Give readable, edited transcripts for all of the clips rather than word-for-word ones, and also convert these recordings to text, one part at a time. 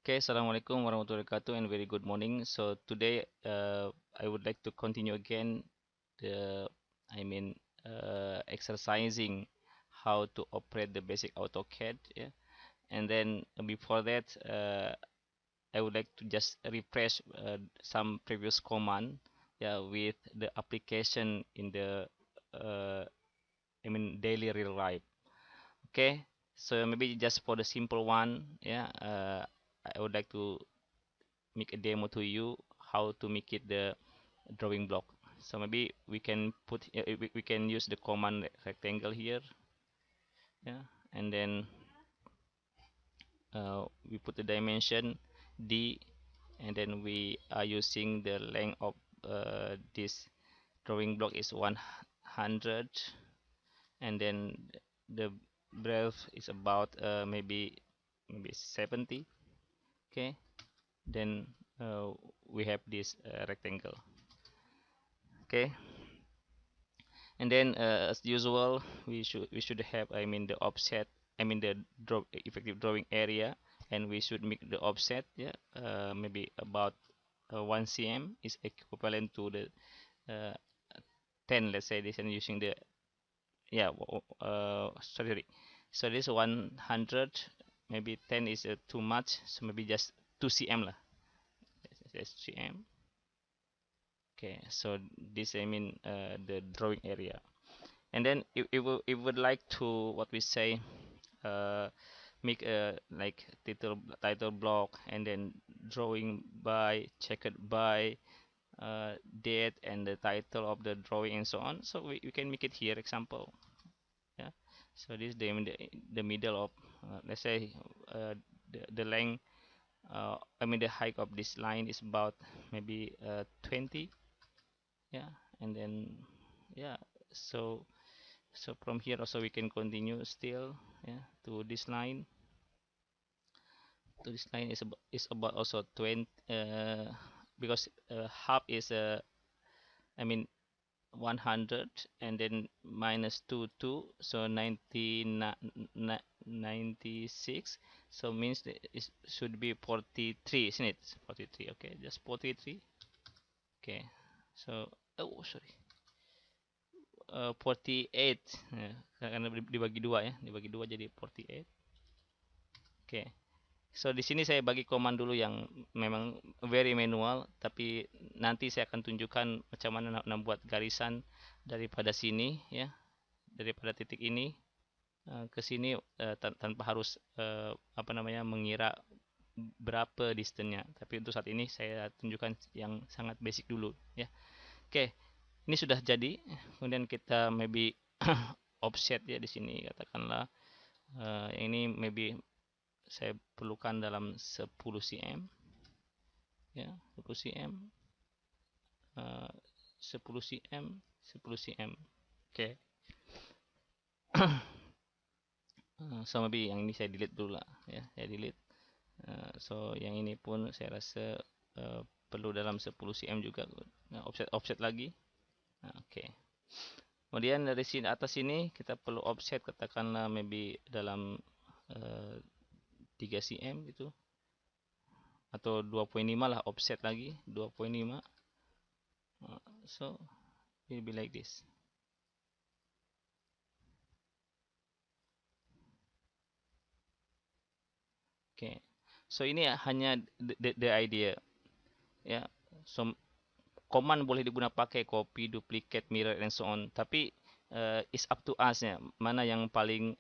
Okay, Assalamualaikum warahmatullahi wabarakatuh and very good morning. So today I would like to continue again the I mean exercising how to operate the basic AutoCAD, yeah. And then before that I would like to just refresh some previous command, yeah, with the application in the uh, daily real life. Okay, so maybe just for the simple one, yeah, I would like to make a demo to you how to make it the drawing block. So maybe we can we can use the command rectangle here, yeah, and then we put the dimension d, and then we are using the length of this drawing block is 100, and then the breadth is about maybe 70. Okay, then uh, we have this rectangle. Okay, and then as usual we should have the offset, the effective drawing area, and we should make the offset, yeah, maybe about 1 cm is equivalent to the uh, 10, let's say this, and using the, yeah, sorry, so this 100, maybe 10 is too much, so maybe just 2 cm lah. That's cm. Okay, so this the drawing area. And then if would like to, what we say, uh, make a like title block, and then drawing by, checked by, date and the title of the drawing and so on. So we can make it here example, yeah. So this is the middle of, let's say, the length, the height of this line is about maybe 20, yeah. And then, yeah, so from here also we can continue still, yeah, to this line. Is about also 20, because half is I mean 100, and then minus 2 so 96, so means that it should be 43, isn't it? 43. Okay, just 43. Okay, so, oh sorry, 48, ya, karena dibagi dua, ya, dibagi dua jadi 48. Oke. So di sini saya bagi command dulu yang memang very manual, tapi nanti saya akan tunjukkan macam mana membuat garisan daripada sini, ya, daripada titik ini ke sini, tanpa harus mengira berapa distance-nya. Tapi untuk saat ini saya tunjukkan yang sangat basic dulu, ya. Oke, ini sudah jadi. Kemudian kita maybe offset, ya, di sini katakanlah ini maybe saya perlukan dalam 10 cm, ya, 10 cm, 10 cm, 10 cm. Oke. So maybe yang ini saya delete dulu lah, ya, saya delete. So yang ini pun saya rasa perlu dalam 10 cm juga. Nah, offset lagi. Nah, oke. Kemudian dari sini atas sini kita perlu offset katakanlah maybe dalam 3 cm gitu, atau 2,5 lah, offset lagi 2,5. So it will be like this. Oke, so ini hanya the idea, ya. So command boleh digunakan pakai copy, duplicate, mirror, and so on. Tapi it's up to us, ya, mana yang paling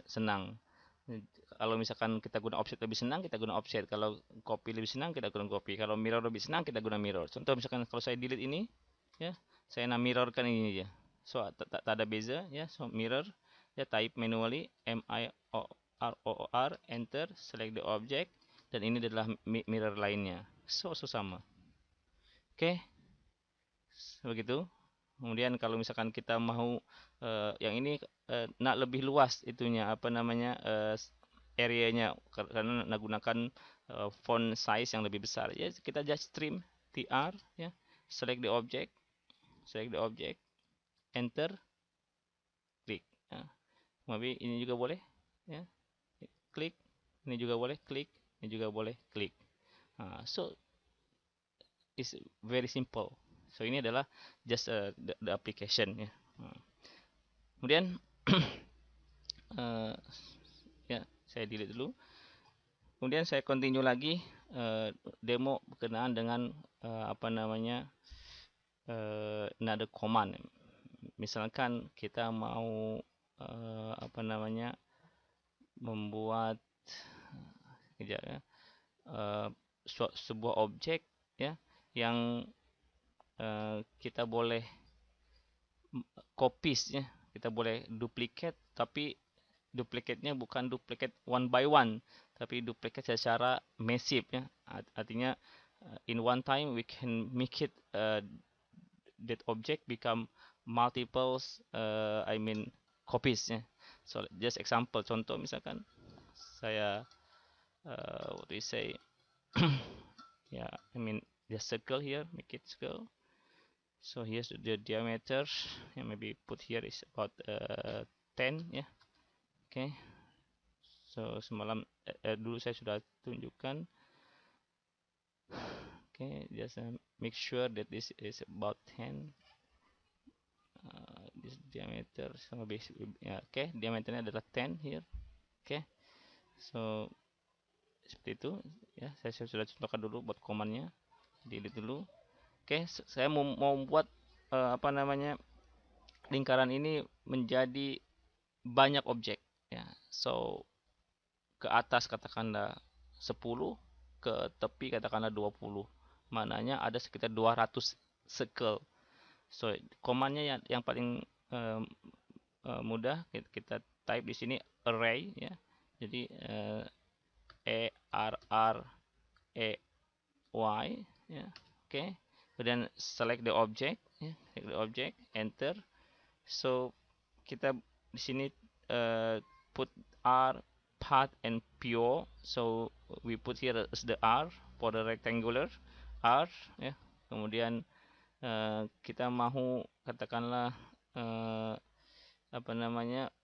senang. Kalau misalkan kita guna offset lebih senang, kita guna offset. Kalau copy lebih senang, kita guna copy. Kalau mirror lebih senang, kita guna mirror. Contoh misalkan kalau saya delete ini, ya, saya nak mirrorkan ini aja. So tak ada beza, ya. So mirror, ya, type manually MIRROR, enter, select the object, dan ini adalah mirror lainnya. So sama. Oke, begitu. Kemudian kalau misalkan kita mau yang ini nak lebih luas itunya, areanya, karena menggunakan font size yang lebih besar, ya, kita just trim tr, ya, select the object, enter, klik, ya. Maybe ini juga boleh, ya, klik, ini juga boleh, klik, ini juga boleh klik. So it's very simple. So ini adalah just the application ya. Kemudian ya saya delete dulu. Kemudian saya continue lagi demo berkenaan dengan apa namanya another command. Misalkan kita mau apa namanya membuat ya, sebuah objek ya yang kita boleh copies ya, kita boleh duplicate, tapi duplicate-nya bukan duplicate one by one, tapi duplicate secara massive ya. Artinya in one time we can make it that object become multiples I mean copies ya. So just example, contoh misalkan saya what do you say yeah, I mean the circle here, make it circle. So here's the diameter, yeah, maybe put here is about 10 ya. Okay, so semalam dulu saya sudah tunjukkan. Okay, just make sure that this is about 10. This diameter sama base ya, okay, diameternya adalah 10 here. Okay, so seperti itu ya, saya sudah contohkan dulu buat komannya, delete dulu. Okay, saya mau membuat apa namanya lingkaran ini menjadi banyak objek ya. So ke atas katakanlah 10, ke tepi katakanlah 20. Mananya ada sekitar 200 circle. So komannya yang paling mudah kita type di sini array ya. Jadi ARRAY ya. Oke. Kemudian select the object ya, select the object, enter. So kita di sini put R, path and PO. So we put here as the R for the rectangular R ya. Kemudian kita mau katakanlah apa namanya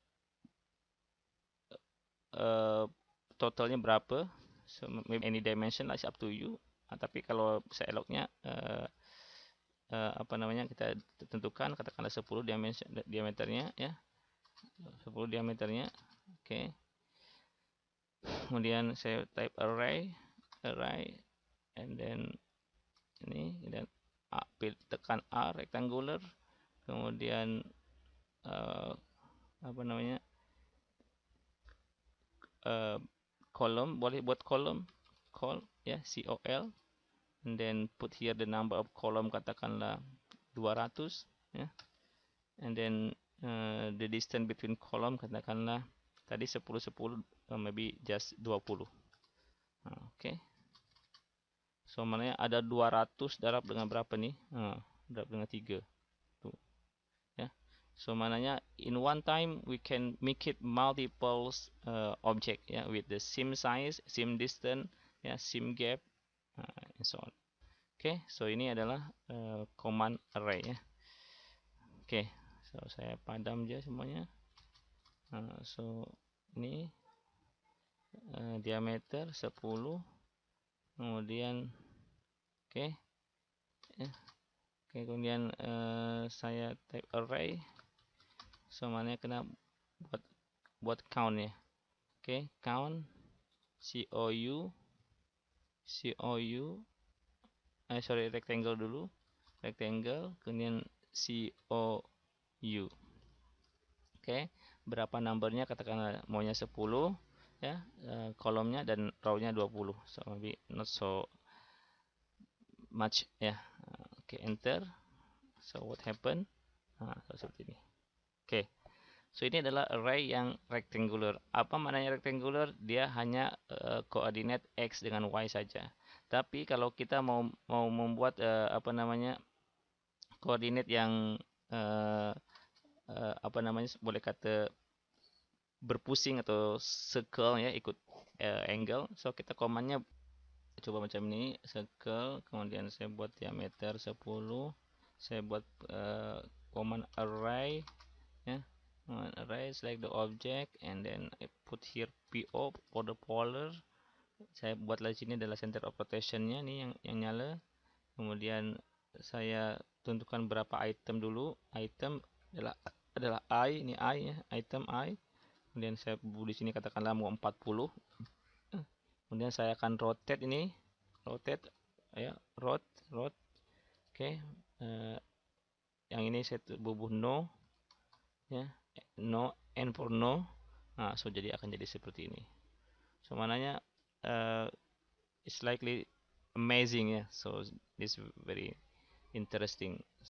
totalnya berapa. So maybe any dimension lah, up to you. Tapi kalau saya eloknya apa namanya kita tentukan katakanlah 10 diameternya ya, 10 diameternya. Oke. Kemudian saya type array and then ini, dan tekan R rectangular, kemudian apa namanya column, boleh buat column col ya, COL, and then put here the number of column katakanlah 200 ya, and then the distance between column katakanlah tadi 10 10 maybe just 20. Oke. So maknanya ada 200 darab dengan berapa nih? Darab dengan 3. Tuh. Ya. So maknanya in one time we can make it multiple object ya, with the same size, same distance, ya, same gap, and so on. Oke, so ini adalah command array ya. Oke, so saya padam aja semuanya. So ini diameter 10, kemudian oke ya. Oke, kemudian saya type array, so mana kena buat count ya. Oke, count sorry, rectangle dulu, rectangle, kemudian COU. Oke, berapa numbernya, katakanlah maunya 10 ya, kolomnya dan row-nya 20. So maybe not so much ya. Oke, enter. So what happen? Seperti ini. Oke. So ini adalah array yang rectangular. Apa maknanya rectangular? Dia hanya koordinat x dengan y saja. Tapi kalau kita mau membuat apa namanya koordinat yang apa namanya boleh kata berpusing atau circle ya, ikut angle. So kita commandnya coba macam ini, circle, kemudian saya buat diameter 10, saya buat command array ya, array, select the object, and then I put here PO for the polar, Saya buatlah di sini adalah center of rotationnya nih yang nyala. Kemudian saya tentukan berapa item dulu. Item adalah I, ini I ya, item I. Kemudian saya di sini katakanlah mau 40. Kemudian saya akan rotate ini, rotate ya, rotate. Oke. Yang ini saya bubuh no ya, no and for no. Nah, so jadi akan jadi seperti ini. So mananya it's likely amazing ya. So this very interesting.